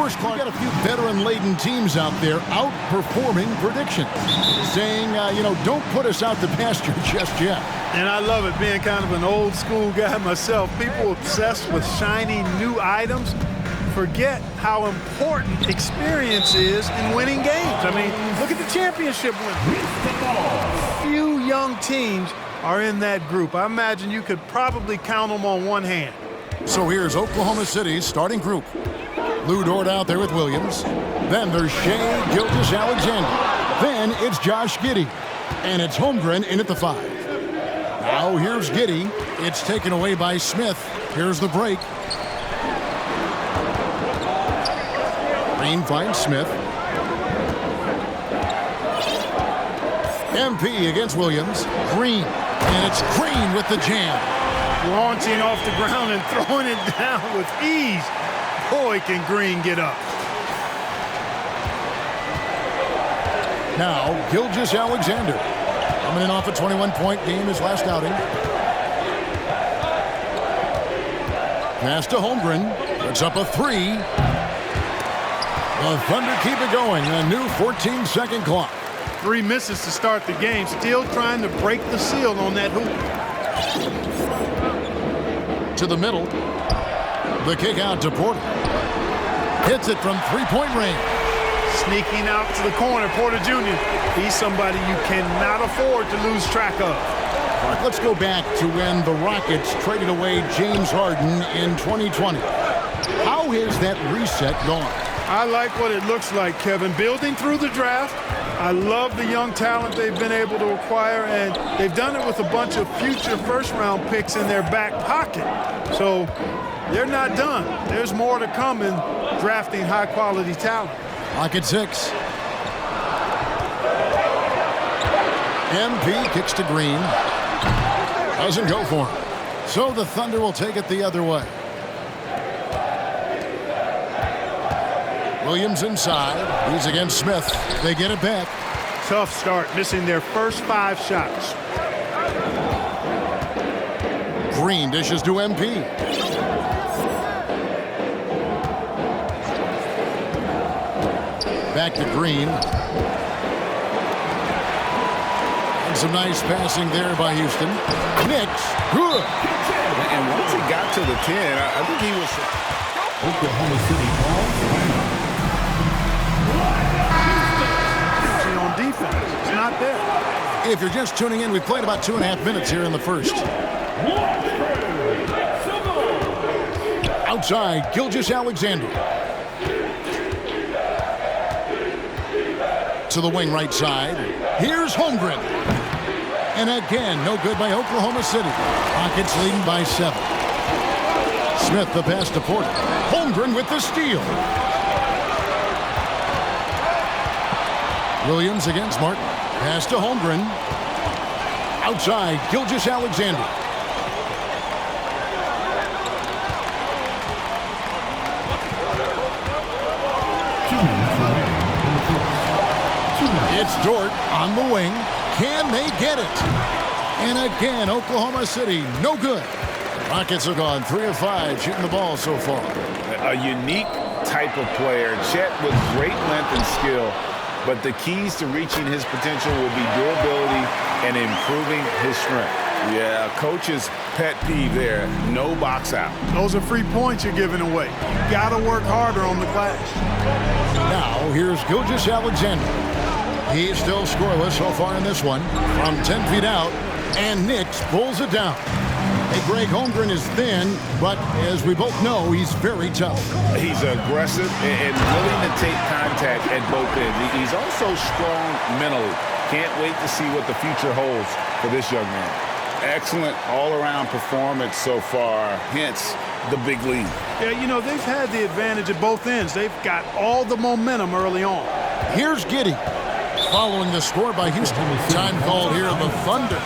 course, Clark, got a few veteran-laden teams out there outperforming predictions, saying, don't put us out to pasture just yet. And I love it, being kind of an old-school guy myself. People obsessed with shiny new items forget how important experience is in winning games. I mean, look at the championship win. Few young teams are in that group. I imagine you could probably count them on one hand. So here's Oklahoma City's starting group. Lou Dort out there with Williams. Then there's Shea Gilgeous-Alexander. Then it's Josh Giddey. And it's Holmgren in at the 5. Now here's Giddey. It's taken away by Smith. Here's the break. Green finds Smith. MP against Williams. Green. And it's Green with the jam. Launching off the ground and throwing it down with ease. Boy, can Green get up. Now, Gilgeous-Alexander. Coming in off a 21-point game his last outing. Pass to Holmgren. Puts up a 3. The Thunder keep it going. A new 14-second clock. 3 misses to start the game. Still trying to break the seal on that hoop. To the middle. The kick out to Porter. Hits it from three-point range. Sneaking out to the corner, Porter Jr. He's somebody you cannot afford to lose track of. All right, let's go back to when the Rockets traded away James Harden in 2020. How has that reset gone? I like what it looks like, Kevin. Building through the draft. I love the young talent they've been able to acquire, and they've done it with a bunch of future first-round picks in their back pocket. So they're not done. There's more to come in drafting high-quality talent. Rocket 6. MP kicks to Green. Doesn't go for him. So the Thunder will take it the other way. Williams inside. He's against Smith. They get it back. Tough start, missing their first 5 shots. Green dishes to MP. Back to Green. And some nice passing there by Houston. NIX, good. And once he got to the 10, I think he was... Oklahoma City ball. On defense, it's not there. If you're just tuning in, we've played about 2.5 minutes here in the first. Outside, Gilgeous-Alexander. To the wing right side. Here's Holmgren. And again, no good by Oklahoma City. Rockets leading by 7. Smith the pass to Porter. Holmgren with the steal. Williams against Martin. Pass to Holmgren. Outside, Gilgeous-Alexander. It's Dort on the wing. Can they get it? And again, Oklahoma City, no good. Rockets have gone 3 of 5 shooting the ball so far. A unique type of player. Chet with great length and skill. But the keys to reaching his potential will be durability and improving his strength. Yeah, coach's pet peeve there. No box out. Those are free points you're giving away. You got to work harder on the glass. Now, here's Gilgeous-Alexander. He's still scoreless so far in this one. From 10 feet out, and NIX pulls it down. Hey, Greg, Holmgren is thin, but as we both know, he's very tough. He's aggressive and willing to take contact at both ends. He's also strong mentally. Can't wait to see what the future holds for this young man. Excellent all-around performance so far, hence the big lead. Yeah, you know, they've had the advantage at both ends. They've got all the momentum early on. Here's Giddey. Following the score by Houston. Time called here, the Thunder.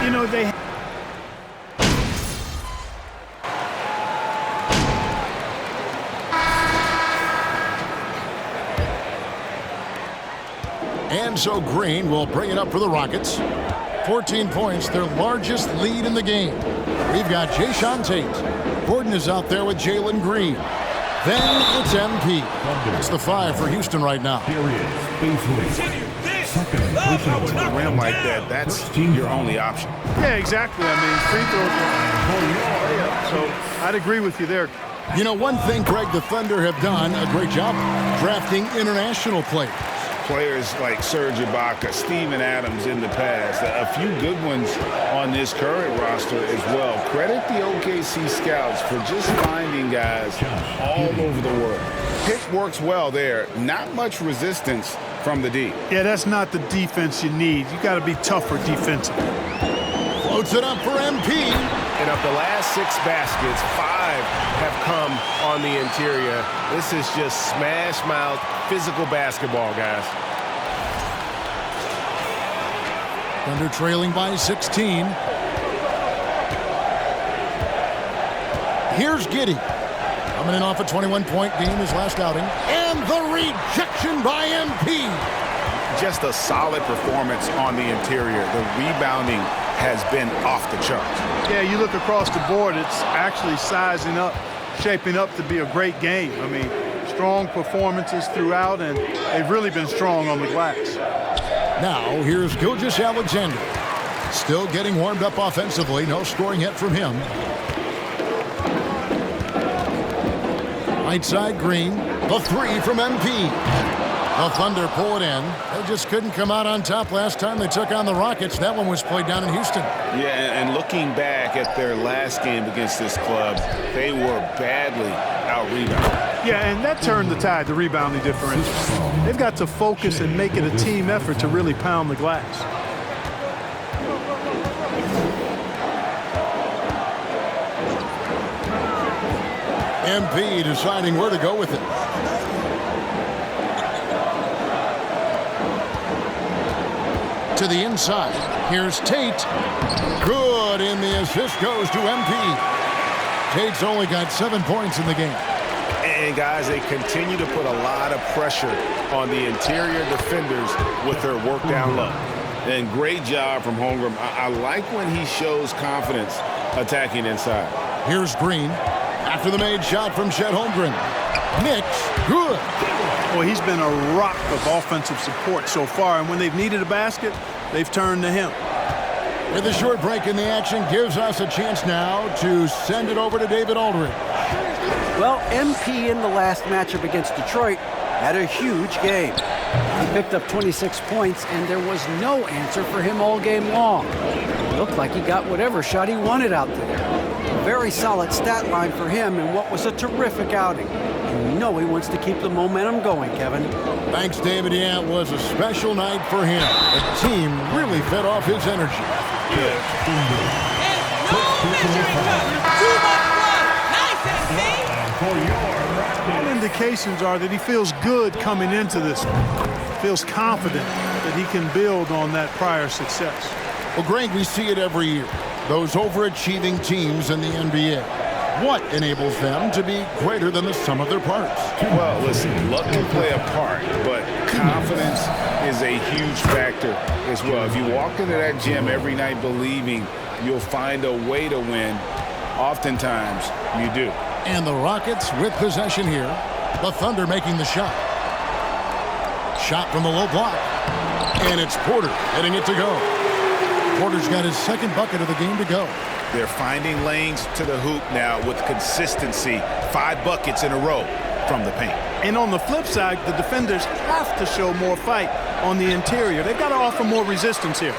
You know, they... And so Green will bring it up for the Rockets. 14 points, their largest lead in the game. We've got Jason Tate. Gordon is out there with Jalen Green. Then it's MP. It's the 5 for Houston right now. To the rim like that, that's your only option. Yeah, exactly. I mean, free throws. So I'd agree with you there. You know, one thing, Greg, the Thunder have done a great job drafting international players. Players like Serge Ibaka, Steven Adams in the past, a few good ones on this current roster as well. Credit the OKC scouts for just finding guys all over the world. Pick works well there. Not much resistance from the D. Yeah, that's not the defense you need. You got to be tougher defensively. Floats it up for MP. And of the last 6 baskets, 5 have come on the interior. This is just smash mouth physical basketball, guys. Thunder trailing by 16. Here's Giddey. Coming in off a 21-point game his last outing. And the rejection by MP. Just a solid performance on the interior. The rebounding has been off the charts. Yeah, you look across the board, it's actually sizing up, shaping up to be a great game. I mean, strong performances throughout, and they've really been strong on the glass. Now, here's Gilgeous-Alexander. Still getting warmed up offensively. No scoring yet from him. Right side, Green. The 3 from MP. The Thunder pull it in. They just couldn't come out on top last time they took on the Rockets. That one was played down in Houston. Yeah, and looking back at their last game against this club, they were badly out-rebounded. Yeah, and that turned the tide, the rebounding differential. They've got to focus and make it a team effort to really pound the glass. MP deciding where to go with it. To the inside. Here's Tate. Good, and the assist goes to MP. Tate's only got 7 points in the game. And, guys, they continue to put a lot of pressure on the interior defenders with their work down low. And great job from Holmgrem. I like when he shows confidence attacking inside. Here's Green. After the made shot from Chet Holmgrem. NIX, good. Well, he's been a rock of offensive support so far, and when they've needed a basket, they've turned to him. With a short break in the action, gives us a chance now to send it over to David Aldridge. Well, MP in the last matchup against Detroit had a huge game. He picked up 26 points, and there was no answer for him all game long. It looked like he got whatever shot he wanted out there. A very solid stat line for him in what was a terrific outing. And you know he wants to keep the momentum going, Kevin. Thanks, David. Yeah, it was a special night for him. The team really fed off his energy. All indications are that he feels good coming into this one. Feels confident that he can build on that prior success. Well, Greg, we see it every year. Those overachieving teams in the NBA. What enables them to be greater than the sum of their parts? Well, listen, luck can play a part, but confidence is a huge factor as well. If you walk into that gym every night believing you'll find a way to win, oftentimes you do. And the Rockets with possession here. The Thunder making the shot. Shot from the low block. And it's Porter getting it to go. Porter's got his second bucket of the game to go. They're finding lanes to the hoop now with consistency. 5 buckets in a row from the paint. And on the flip side, the defenders have to show more fight on the interior. They've got to offer more resistance here.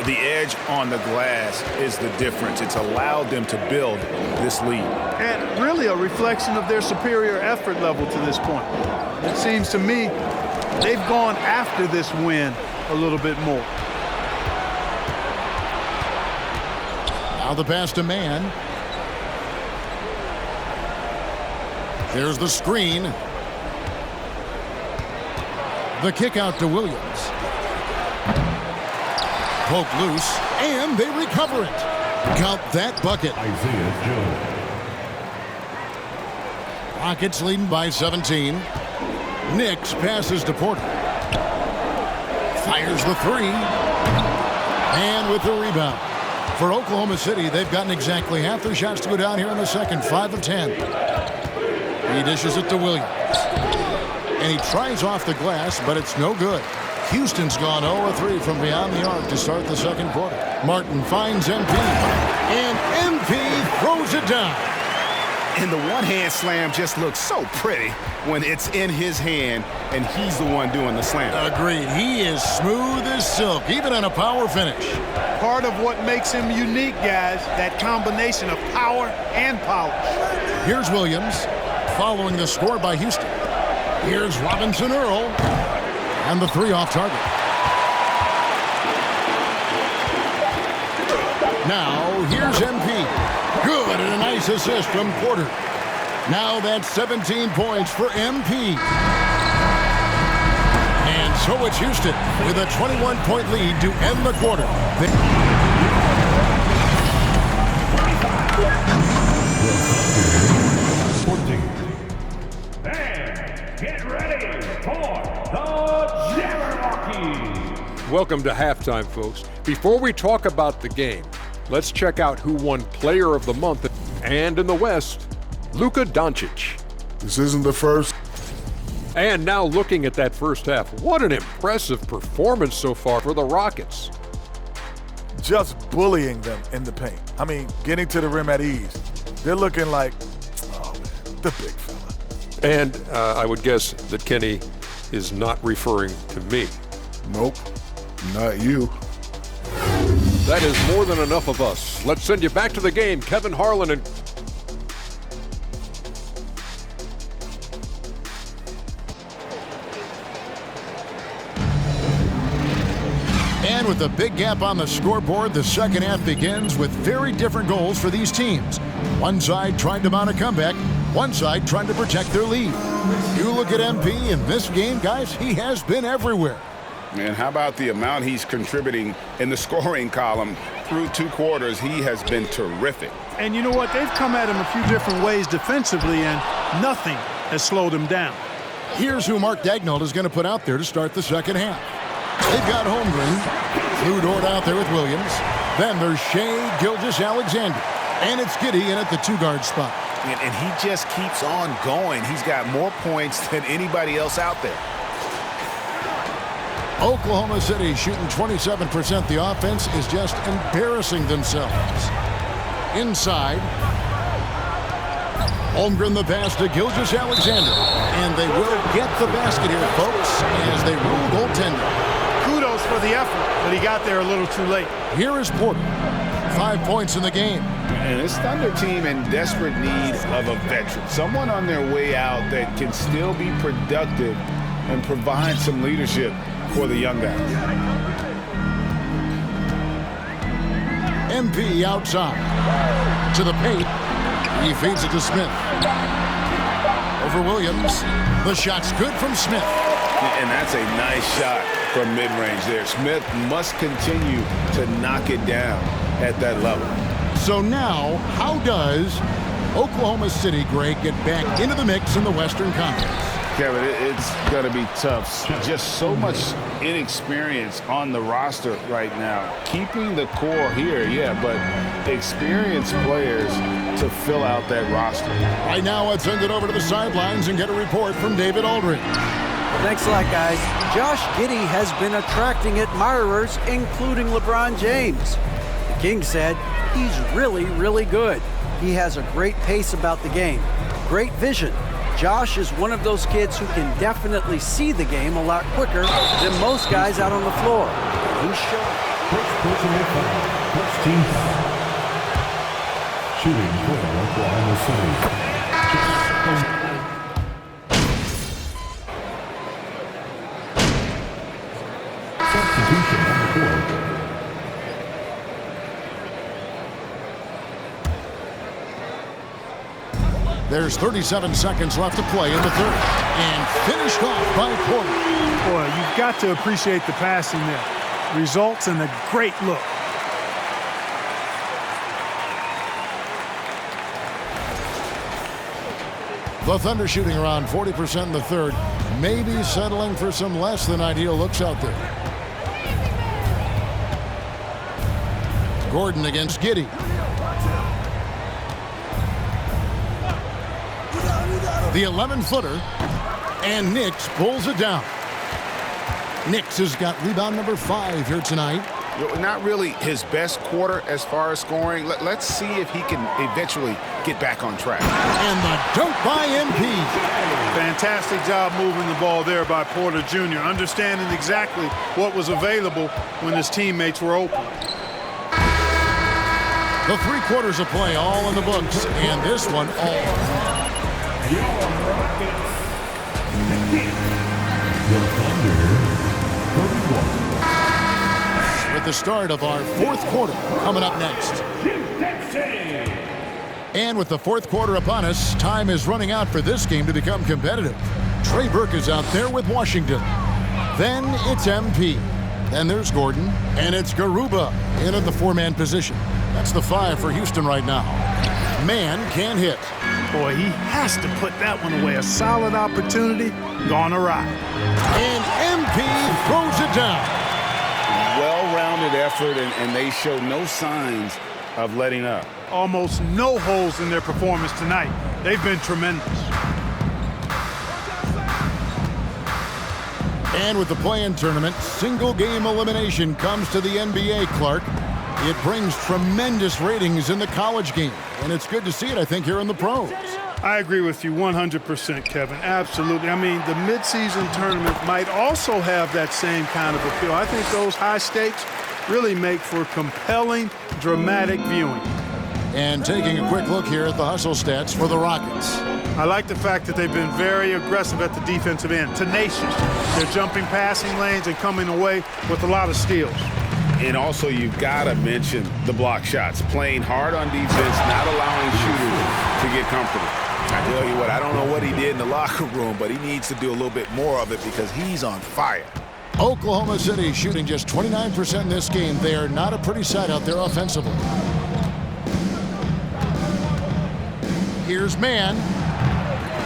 The edge on the glass is the difference. It's allowed them to build this lead. And really a reflection of their superior effort level to this point. It seems to me they've gone after this win a little bit more. Now the pass to Man. There's the screen. The kick out to Williams. Poke loose, and they recover it. Count that bucket. Isaiah Joe. Rockets leading by 17. NIX passes to Porter. Fires the 3. And Holmgren with the rebound. For Oklahoma City, they've gotten exactly half their shots to go down here in the second, 5 of 10. He dishes it to Williams. And he tries off the glass, but it's no good. Houston's gone 0 of 3 from beyond the arc to start the second quarter. Martin finds MP, and MP throws it down. And the one-hand slam just looks so pretty when it's in his hand and he's the one doing the slam. Agreed. He is smooth as silk, even in a power finish. Part of what makes him unique, guys, that combination of power and polish. Here's Williams, following the score by Houston. Here's Robinson Earl, and the 3 off target. Now, here's MP. Good, and a nice assist from Porter. Now that's 17 points for MP. And so it's Houston with a 21-point lead to end the quarter. And get ready for the Jabberwocky. Welcome to halftime, folks. Before we talk about the game, let's check out who won Player of the Month. And in the West, Luka Doncic. This isn't the first. And now looking at that first half, what an impressive performance so far for the Rockets. Just bullying them in the paint. I mean, getting to the rim at ease. They're looking like, oh man, the big fella. And I would guess that Kenny is not referring to me. Nope, not you. That is more than enough of us. Let's send you back to the game. Kevin Harlan and... And with a big gap on the scoreboard, the second half begins with very different goals for these teams. One side trying to mount a comeback, one side trying to protect their lead. You look at MP in this game, guys, he has been everywhere. And how about the amount he's contributing in the scoring column through 2 quarters? He has been terrific. And you know what? They've come at him a few different ways defensively, and nothing has slowed him down. Here's who Mark Daigneault is going to put out there to start the second half. They've got Holmgren, Lou Dort out there with Williams. Then there's Shai Gilgeous-Alexander. And it's Giddey in at the 2-guard spot. And he just keeps on going. He's got more points than anybody else out there. Oklahoma City shooting 27%. The offense is just embarrassing themselves. Inside, Holmgren the pass to Gilgeous-Alexander. And they will get the basket here, folks, as they rule goaltender. Kudos for the effort, but he got there a little too late. Here is Porter. 5 points in the game. And this Thunder team in desperate need of a veteran. Someone on their way out that can still be productive and provide some leadership for the young guys. MP outside. To the paint. He feeds it to Smith. Over Williams. The shot's good from Smith. And that's a nice shot from mid-range there. Smith must continue to knock it down at that level. So now, how does Oklahoma City, Greg, get back into the mix in the Western Conference? Kevin, it's going to be tough. Just so much inexperience on the roster right now. Keeping the core here, yeah, but experienced players to fill out that roster. Right now, let's send it over to the sidelines and get a report from David Aldridge. Thanks a lot, guys. Josh Giddey has been attracting admirers, including LeBron James. The King said he's really, really good. He has a great pace about the game, great vision. Josh is one of those kids who can definitely see the game a lot quicker than most guys out on the floor. He's showing. First personal foul. First team foul. Shooting for Oklahoma City. Substitution on the court. There's 37 seconds left to play in the third. And finished off by Porter. Boy, you've got to appreciate the passing there. Results in a great look. The Thunder shooting around 40% in the third. Maybe settling for some less than ideal looks out there. Gordon against Giddey. The 11-footer, and NIX pulls it down. NIX has got rebound number 5 here tonight. Not really his best quarter as far as scoring. Let's see if he can eventually get back on track. And the dunk by MP. Fantastic job moving the ball there by Porter Jr., understanding exactly what was available when his teammates were open. The 3 quarters of play all in the books, and this one all. With the start of our 4th quarter coming up next. And with the 4th quarter upon us, time is running out for this game to become competitive. Trey Burke is out there with Washington. Then it's MP. Then there's Gordon. And it's Garuba in at the 4-man position. That's the 5 for Houston right now. Man can't hit. Boy, he has to put that one away. A solid opportunity gone awry. And MP throws it down. Well-rounded effort, and they show no signs of letting up. Almost no holes in their performance tonight. They've been tremendous. And with the play-in tournament, single-game elimination comes to the NBA, Clark. It brings tremendous ratings in the college game, and it's good to see it, I think, here in the pros. I agree with you 100%, Kevin. Absolutely. I mean, the midseason tournament might also have that same kind of appeal. I think those high stakes really make for compelling, dramatic viewing. And taking a quick look here at the hustle stats for the Rockets. I like the fact that they've been very aggressive at the defensive end, tenacious. They're jumping passing lanes and coming away with a lot of steals. And also, you've got to mention the block shots. Playing hard on defense, not allowing shooters to get comfortable. I tell you what, I don't know what he did in the locker room, but he needs to do a little bit more of it because he's on fire. Oklahoma City shooting just 29% in this game. They are not a pretty sight out there offensively. Here's Man.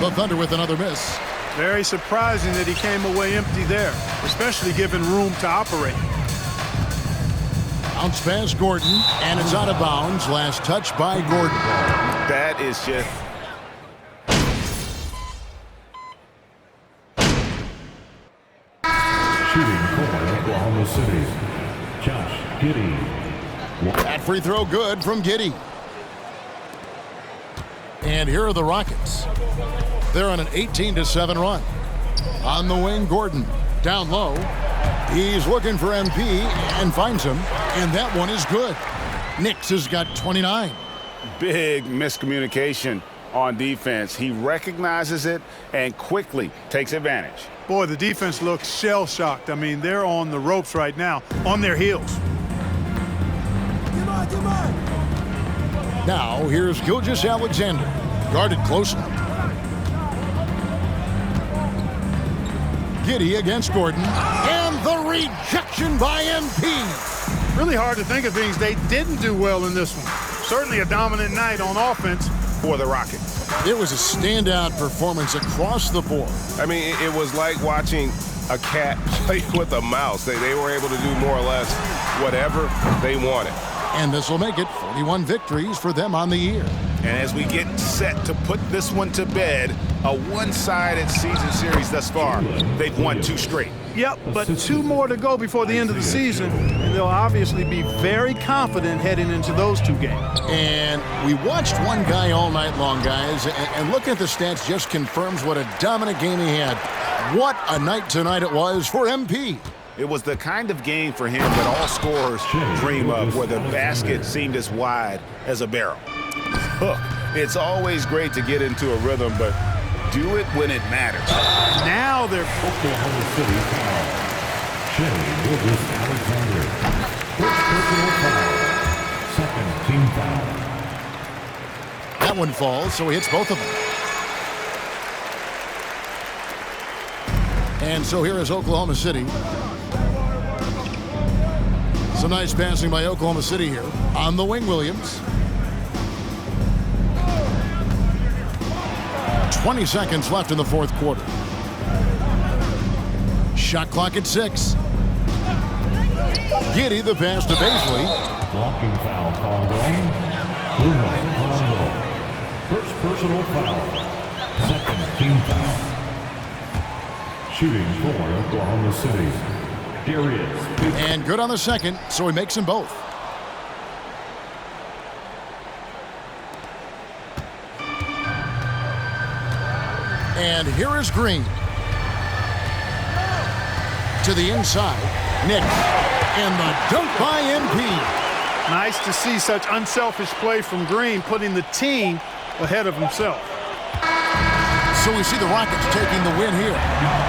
The Thunder with another miss. Very surprising that he came away empty there, especially given room to operate. Bounce pass Gordon, and it's out of bounds. Last touch by Gordon. That is just... Shooting for Oklahoma City, Josh Giddey. That free throw good from Giddey. And here are the Rockets. They're on an 18-7 run. On the wing, Gordon. Down low. He's looking for MP and finds him. And that one is good. NIX has got 29. Big miscommunication on defense. He recognizes it and quickly takes advantage. Boy, the defense looks shell-shocked. I mean, they're on the ropes right now, on their heels. Now, here's Gilgeous-Alexander, guarded closely. Giddey against Gordon, and the rejection by MP. Really hard to think of things they didn't do well in this one. Certainly a dominant night on offense for the Rockets. It was a standout performance across the board. I mean, it was like watching a cat play with a mouse. They were able to do more or less whatever they wanted. And this will make it 41 victories for them on the year. And as we get set to put this one to bed, a one-sided season series thus far. They've won 2 straight. Yep, but 2 more to go before the end of the season, and they'll obviously be very confident heading into those 2 games. And we watched one guy all night long, guys, and looking at the stats just confirms what a dominant game he had. What a night tonight it was for MP. It was the kind of game for him that all scorers dream of, where the basket seemed as wide as a barrel. Look, it's always great to get into a rhythm, but do it when it matters. Now they're... Oklahoma City foul. Gilgeous-Alexander. First personal foul. Second team foul. That one falls, so he hits both of them. And so here is Oklahoma City. Some nice passing by Oklahoma City here. On the wing, Williams. 20 seconds left in the 4th quarter. Shot clock at 6. Giddey the pass to Baisley. Blocking foul called on Bruno Rondo. First personal foul. Second team foul. Shooting for Oklahoma City, Darius. And good on the second, so he makes them both. And here is Green. To the inside, NIX. And the dunk by MP. Nice to see such unselfish play from Green, putting the team ahead of himself. So we see the Rockets taking the win here.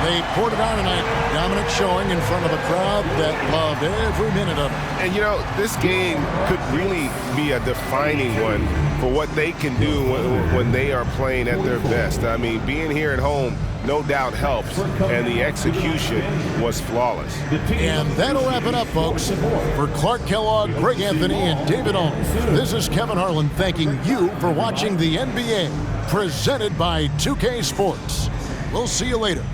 They poured it on tonight. Dominant showing in front of a crowd that loved every minute of it. And, you know, this game could really be a defining one for what they can do when they are playing at their best. I mean, being here at home no doubt helps, and the execution was flawless. And that'll wrap it up, folks. For Clark Kellogg, Greg Anthony, and David Owens, this is Kevin Harlan thanking you for watching the NBA, presented by 2K Sports. We'll see you later.